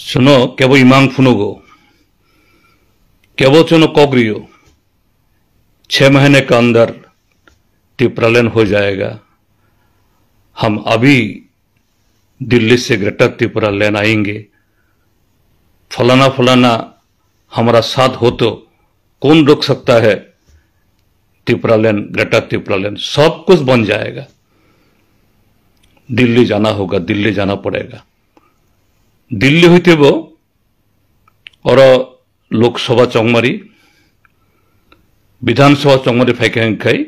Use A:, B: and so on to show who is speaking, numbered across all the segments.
A: सुनो केवो इमांग फुनोगो केवो चुनो कोगरियो 6 महीने के अंदर त्रिपुरालैंड हो जाएगा। हम अभी दिल्ली से ग्रेटर त्रिपुरा लैंड आएंगे। फलाना फलाना हमारा साथ हो तो कौन रोक सकता है? त्रिपुरालैंड, ग्रेटर त्रिपुरालैंड सब कुछ बन जाएगा। दिल्ली जाना होगा, दिल्ली जाना पड़ेगा। दिल्ली होते वो और लोकसभा चौंगमारी विधानसभा चौंगमारी फाइखाई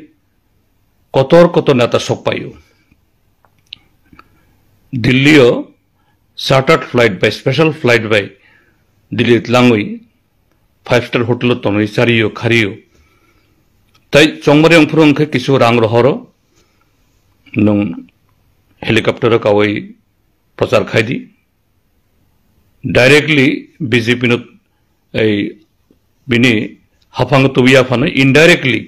A: कत नेता सब पाइयो दिल्लीओ chartered flight by special flight by Delhi लांगुई 5 स्टार होटेल तनई चारियो खारियो ताई चौंगमारी अंफुरंखे किसु रांग रहरो नों हेलिकॉप्टर कावई प्रचार खाइदी डायरेक्टली बीजेपी नो बिनी हाफांग तुबिया फानो इनडायरेक्टली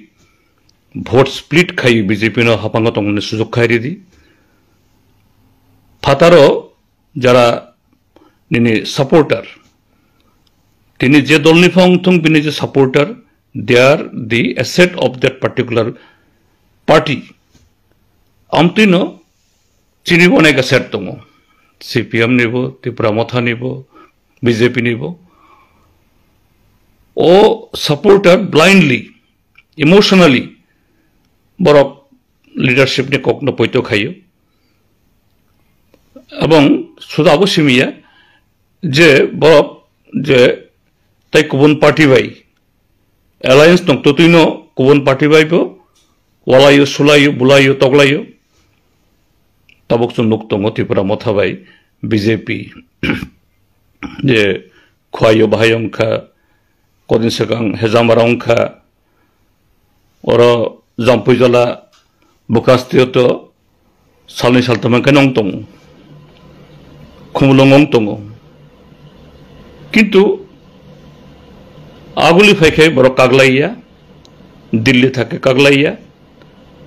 A: भोट स्प्लिट खाई बीजेपी नो हाफांग तंगने सुजुग खाई दी फातारो जरा निनी सपोर्टर तिनी जे दलनि फांगथुं बिनी जे supporter they are the asset of that particular party आमतिनो चिनी बनेगा सेट दङ सीपीएम निबो त्रिपुरा मथा निबो बीजेपी निबो ओ सपोर्टर ब्लाइंडली इमोशनली बरफ लीडरशिप ने कखनो पयतो खायो এবং শুধু অবশ্যই যে বরফ যে তাই কুবন পার্টি বাই অ্যালায়েন্স নং ততইনো কুবন পার্টি বাইবো ওয়ালাইও সুলাইও বুলাইও তগলাইও तबक नुक दङ त्रिपुरा मथाबाई बीजेपी जे खुआयो बाहाय अंखा कदिन सिगां हेजामारा अंखा और जाम्पुजला बुकास्तियत सालनि सालथामखा नं दङ खुमलंगं दङ किन्तु आगुली फाइखाय बर कागलाइया दिल्ली थाके कागलाइया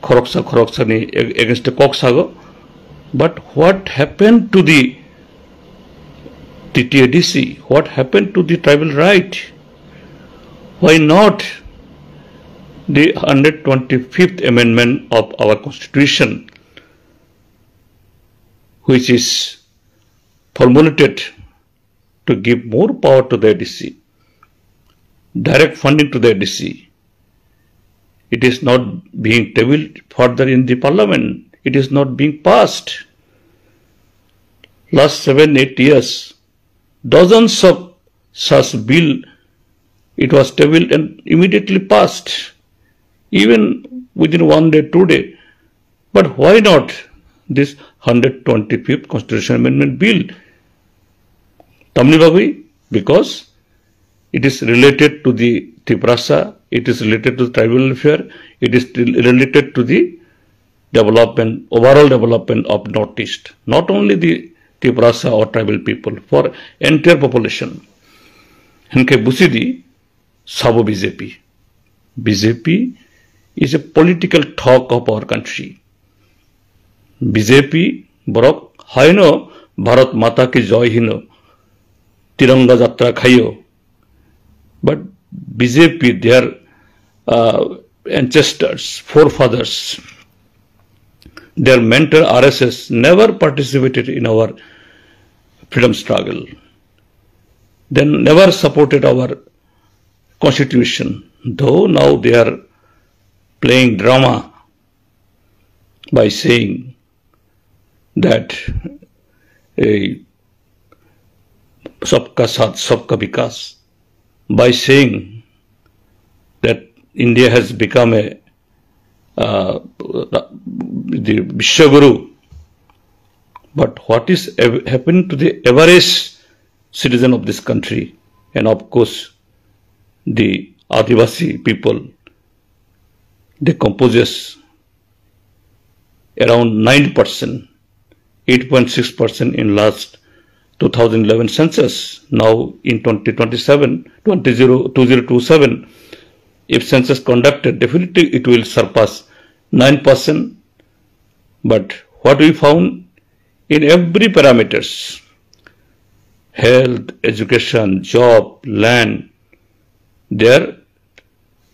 A: खरकसानि against ककसागो But what happened to the TTADC? What happened to the tribal right? Why not the 125th amendment of our constitution, which is formulated to give more power to the ADC, direct funding to the ADC? It is not being tabled further in the parliament. It is not being passed. Last 7-8 years, dozens of such bill, it was tabled and immediately passed, even within 1 day, 2 days. But why not this 125th Constitution Amendment Bill? Tamni Babi, because it is related to the Triprasa, it is related to the tribal welfare, it is related to the development, overall development of Northeast, not only the Triprasa or tribal people, for entire population. Henke busidi sabo BJP. BJP is a political talk of our country. BJP borok haino Bharat Mata ki joy hino Tiranga Jatra khayo. But BJP, their ancestors, forefathers, their mentor RSS never participated in our freedom struggle. They never supported our constitution, though now they are playing drama by saying that sabka saath sabka vikas, by saying that India has become the Vishwaguru. But what is happening to the average citizen of this country, and of course the Adivasi people? They composes around 9%, 8.6% in last 2011 census. Now in 2027, if census conducted, definitely it will surpass 9%. But what we found in every parameters, health, education, job, land. There,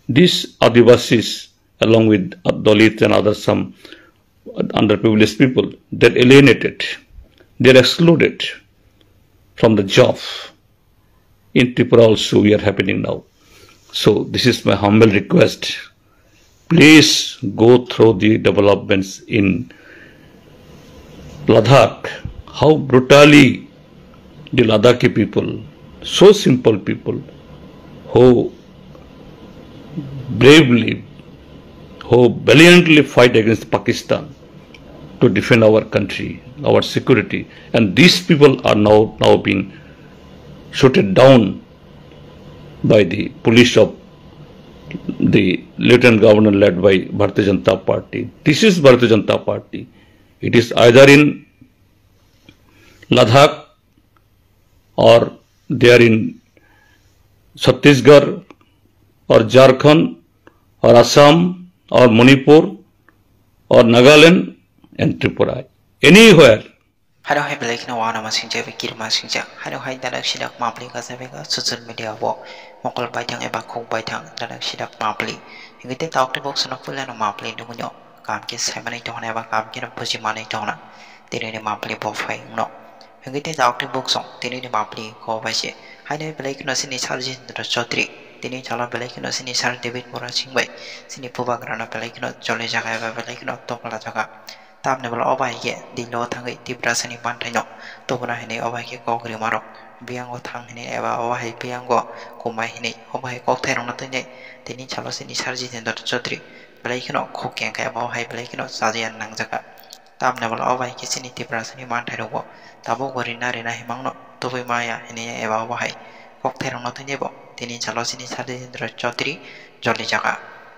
A: these Adivasis, along with Dalits and other some underprivileged people, they're alienated, they're excluded from the job. In Tripura also we are happening now. So this is my humble request. Please go through the developments in Ladakh, how brutally the Ladakhi people, so simple people, who bravely, who valiantly fight against Pakistan to defend our country, our security, and these people are now being shot down by the police of the Lieutenant Governor led by Bharatiya Janata Party. This is Bharatiya Janata Party. It is either in Ladakh or they are in Chhattisgarh or Jharkhand or Assam or Manipur or Nagaland and Tripura. Anywhere.
B: Hello, hi, Blake. No one was in Javi Kirmasing. Hello, hi, Dadak Shidak Mapli Gazavega, social media walk, Mokol Baitang Ebako Baitang, Dadak Shidak Mapli. You get talk to books on a full and Mapli Dumunyo. Kamkis Hamani don't have a Kamkin of Pusimani Tona. They need a Mapli Bofai. No. You get talk to books on, they need a Mapli, Kovashi. I know Blake no Sini Sargent the Chotri. They need Chala Blake no Sini Sar David Morasing way. Sini Puba Grana Blake no Jolly Jaka, Blake no Topalataga. Tam never over here, the low tangi, the brasani pantano, Tobana over here, Gogrimaro, Biango Tangini, Eva over here, Biango, Kumahini, over here, Cocktail on the day, the Nichalos in the Sargent and Dr. Chotri, Blakino, cooking, about high Blakino, Sazian Nangzaka. Tam never over here, Kissini, the brasani pantano, Tabo Gorinarina Himano, Toby Maya, and Eva over here, Cocktail on the neighbor, the Nichalos in the Sargent and Dr. Chotri, Jolly Jaka.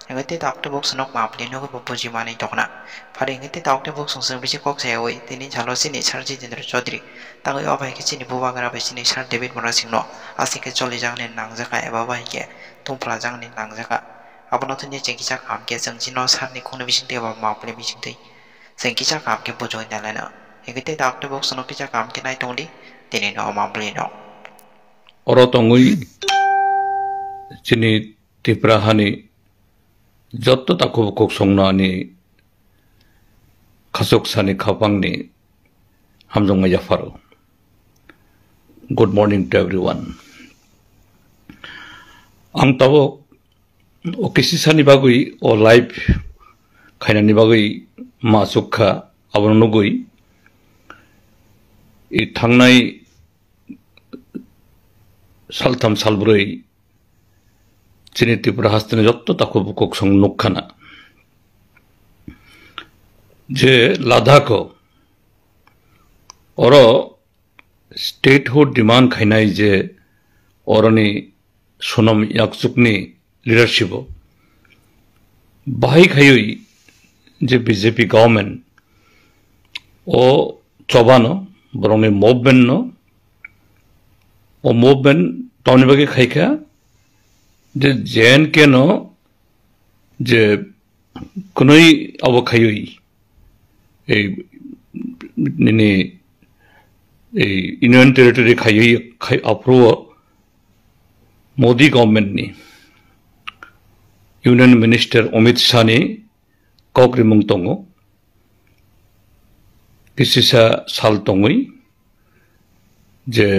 B: Những cái talk to books nok map liên hợp với Pujimani Tokna. Phát hiện cái talk to books song bisi kok saya oi, tini chalo sini charji jendra chodri. Tangai obai ke sini buwa gara be sini char David Morasing no. Asik ke choli jang nen nang jaka eba bai ke tumpla jang nen nang jaka. Apa no tunye cengki chak am ke sengji no sar ni kone bising te ba map le bising te. Cengki chak am ke pujoi dalana. Những cái talk to books nok chak am ke nai tongli, tini no map le no.
A: Oro tongui sini tiprahani Jotto takubukok songnani Kasoksani Kapangni Hamzonga Jafaro. Good morning to everyone. Ang tabo o kisisani bagui o live kainani bagui masukha abonogui I thangnai saltam salbroi Chini Tripura hastane jotto takubukok song nukkana. Je Ladakh oro statehood demand khainai je oroni sonam yaksukni leadership bahai khayoi je BJP government o chobano boroni movement no o movement tawni bage khaika যে gen কেন যে কোনই অবখায়ই এই নিনে এই union territory খায়ই অপ্রুভ Modi government নি union minister Amit Shah নি কক্রিমুং দङ কিসিসা সাল দङै যে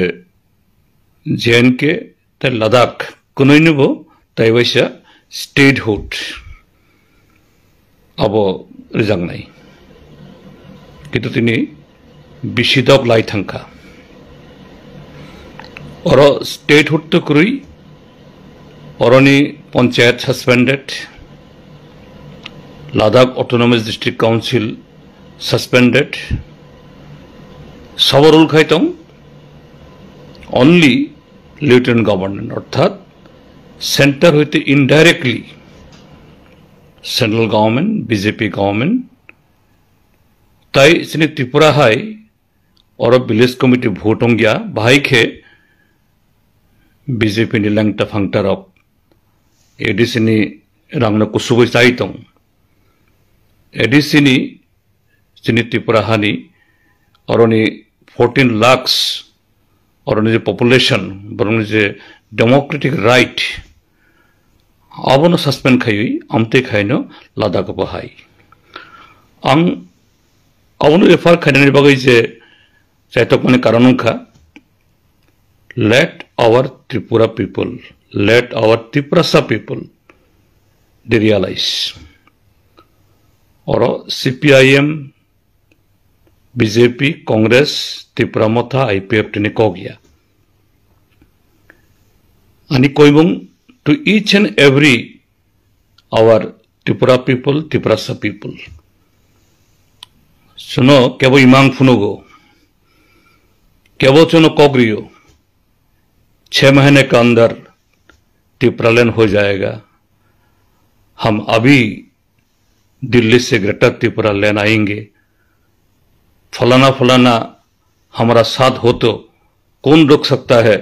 A: gen के তে লাদাখ কোনইনবো তাইবাইসা স্টেটহুড আবো রিজাং নাই কিন্তু তিনি বিশিদক লাই থাঙ্কা অর স্টেটহুড তো করি অরনি panchayat suspended Ladakh autonomous district council suspended সবরুল খাইতং অনলি লিeutenant গভর্নর অর্থাৎ সেন্টার হইতে indirectly central government BJP government তাই সিনি ত্রিপুরা হাই और विलेज कमिटी भोट होंगे बाहाय खे बीजेपी नि लंगटा फंगटारक एडिसिनी रांगना कुसुबै जाइतों एडिसिनी सिनी त्रिपुरा हानि औरनि 14 lakhs or population, but democratic right. Abono suspend kayu, amte kaino, Ladakh bahai. Ang abono refer kainani bagai je, Chaitok mane karanunka. Let our Tripura people, let our Triprasa people, they realize. Or CPIM, BJP, Congress, Tripura Motha, IPF tini kogya. Ani koibung to each and every our Tripura people, Triprasa people. Suno kebo imang funugo, kebo chuno kogriyo. 6 महीने के अंदर ट्रिप्रालैन हो जाएगा। हम अभी दिल्ली से greater Tripura लैन आएंगे। फलाना फलाना हमारा साथ हो तो कौन रोक सकता है?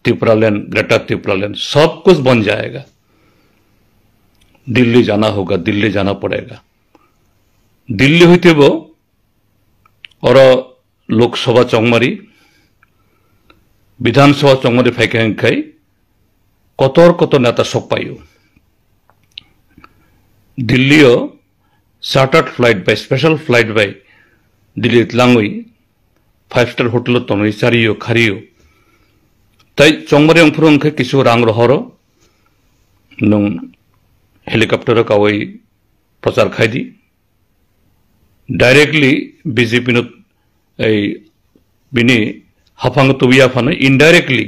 A: त्रिपुरा लैन, ग्रेटर त्रिपुरा लैन सब कुछ बन जाएगा। दिल्ली जाना होगा, दिल्ली जाना पड़ेगा। दिल्ली होते वो और लोकसभा चौंगमारी विधानसभा चौंगमारी फाइखाई कतर नेता सक पायो दिल्लीओ chartered flight by special flight by Delhi लांगुई 5 स्टार होटेल तनई चारियो खारियो ताई चौंगमारी अंफुरंखे किसु रांग रहरो नों हेलिकॉप्टर कावई प्रचार खाइदी डायरेक्टली बीजेपी नो बिनी हाफांग तुबिया फाने इनडायरेक्टली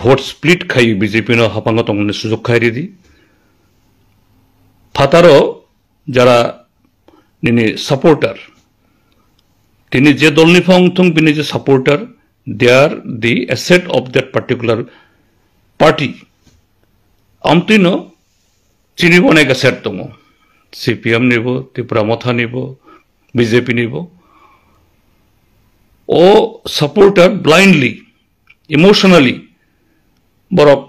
A: भोट स्प्लिट खाई बीजेपी नो हाफांग तंगने सुजुग खाई दी फातारो जरा निनी सपोर्टर तिनी जे दलनि फांगथुं बिनी जे supporter they are the asset of that particular party आमतिनो चिनी बनेगा सेट दंगो सीपीएम निबो त्रिपुरा मथा निबो बीजेपी निबो ओ सपोर्टर ब्लाइंडली इमोशनली बरफ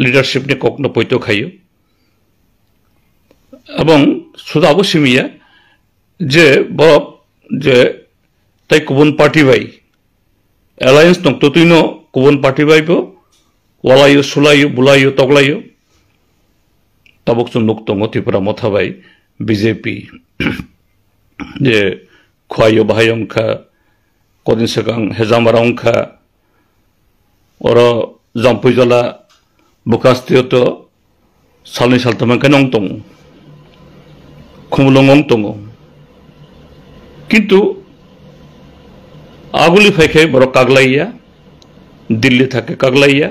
A: लीडरशिप ने कखनो पयतो खायो एवं सुदाबो सिमिया जे बरफ जे ताई गुबुन पार्टी बाई एलायंस दं ततुइनो गुबुन पार्टी बाइबो वालायो सुलायो बुलायो तगलायो तबक जों नुक दङ त्रिपुरा मथा बाई बीजेपी जे खुवायो बाहायंखा कदिन सिगां हेजामारावंखा और जाम्पुइजला बुकास्तियत सालनै सालथामखै नं दङ खुमलंगं दङ किन्तु आगुली फाइखाय बर कागलाइया दिल्ली थाके कागलाइया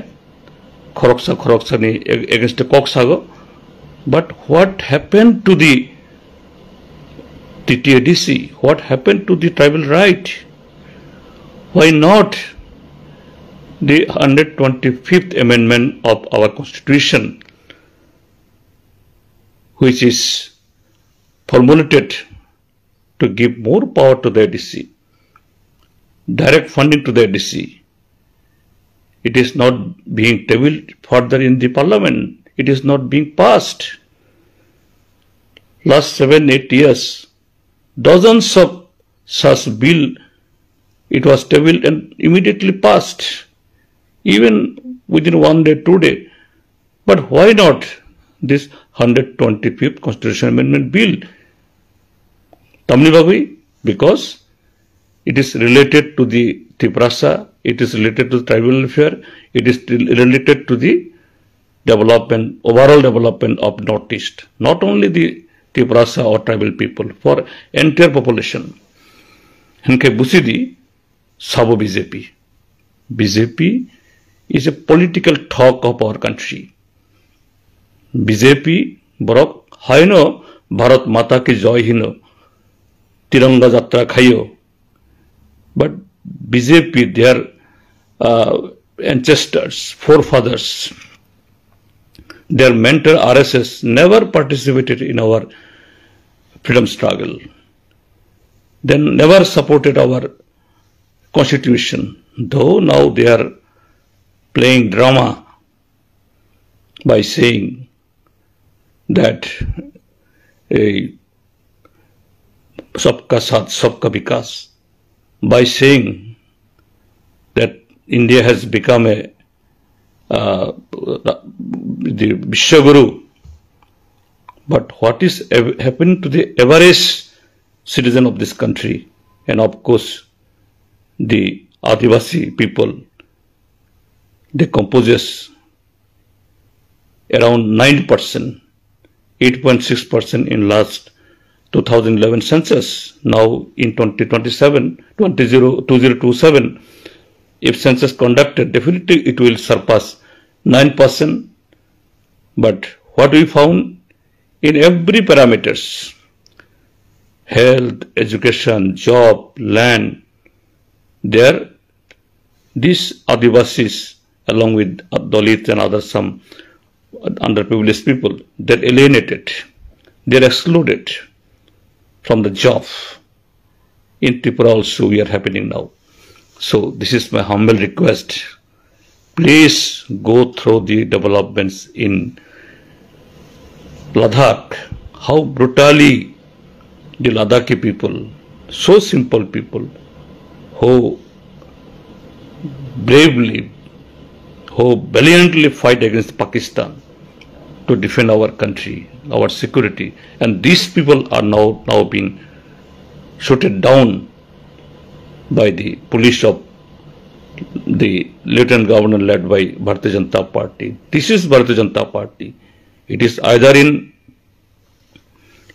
A: खरकसानि against ककसागो but what happened to the TTADC? What happened to the tribal right? Why not the 125th amendment of our constitution, which is formulated to give more power to the ADC, direct funding to the ADC? It is not being tabled further in the parliament. It is not being passed. Last 7-8 years, dozens of such bill, it was tabled and immediately passed, even within 1 day, 2 days. But why not this 125th Constitution Amendment Bill? Tamni Bagui, because it is related to the Triprasa, it is related to the tribal welfare, it is related to the development, overall development of Northeast, not only the Triprasa or tribal people, for entire population. Henke busidi sabo BJP. BJP is a political talk of our country. BJP borok haino Bharat Mata ki joy hino Tiranga Jatra khayo. But BJP, their ancestors, forefathers, their mentor RSS never participated in our freedom struggle. They never supported our constitution, though now they are playing drama by saying that sabka saath, sabka vikas, by saying that India has become the Vishwaguru. But what is happening to the average citizen of this country, and of course the Adivasi people, they composes around 9%, 8.6% in last 2011 census. Now in 2027, if census conducted, definitely it will surpass 9%. But what we found in every parameters, health, education, job, land, there these Adivasis along with Dalits and other some underprivileged people, they're alienated, they're excluded from the job. In Tripura also we are happening now. So this is my humble request. Please go through the developments in Ladakh, how brutally the Ladakhi people, so simple people, who bravely, who valiantly fight against Pakistan to defend our country, our security, and these people are now being shot down by the police of the Lieutenant Governor led by Bharatiya Janata Party. This is Bharatiya Janata Party. It is either in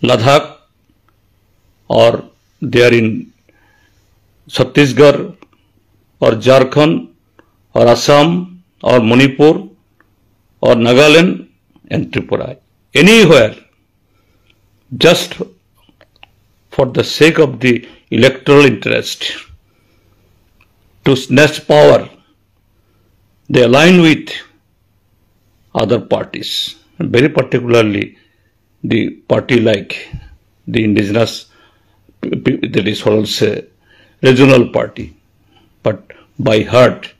A: Ladakh or they are in Chhattisgarh or Jharkhand or Assam or Manipur or Nagaland and Tripura. Anywhere, just for the sake of the electoral interest, to snatch power, they align with other parties, and very particularly the party like the indigenous, that is what I'll say, regional party. But by heart,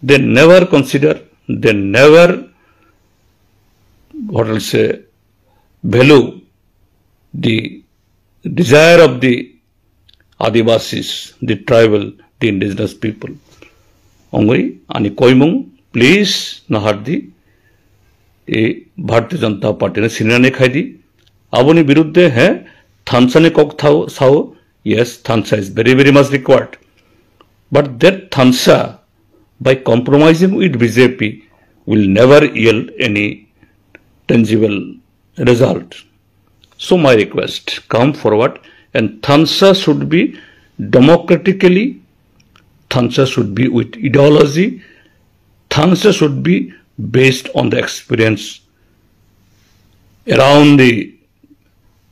A: they never consider, they never, what I'll say, value the desire of the Adivasis, the tribal, the indigenous people. Ongoi ani koimung please nahardi e Bharatiya Janata Party ne sinane khaidi aboni biruddhe hai thansa ne kok thao sao. Yes, thansa is very much required, but that thansa, by compromising with BJP, will never yield any tangible result. So my request, come forward, and thansa should be democratically, thansa should be with ideology, thansa should be based on the experience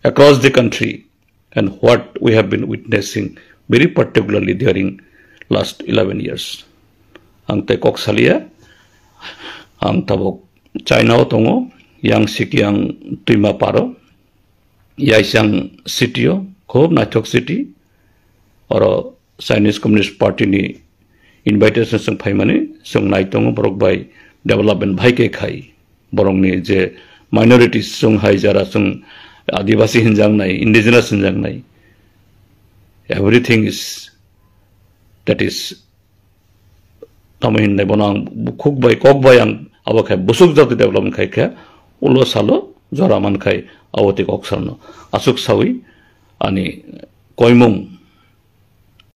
A: across the country and what we have been witnessing, very particularly during last 11 years. Ang te kok salia, ang tabok China tongo, yang siki yang tuima paro, yaisang sitio, khob Naithok city, or Chinese Communist Party ni invitation sung phaimani sung naitongo borok by development bhai ke khai borong ni je minorities sung hai jara sung Adivasi hinjang nai, indigenous hinjang nai, everything is, that is tamahin nai bonang khuk bai kok bai ang abo khai busuk jati development khai kha ulo salo jora man khai awoti kok sarno asuk sawi ani koimung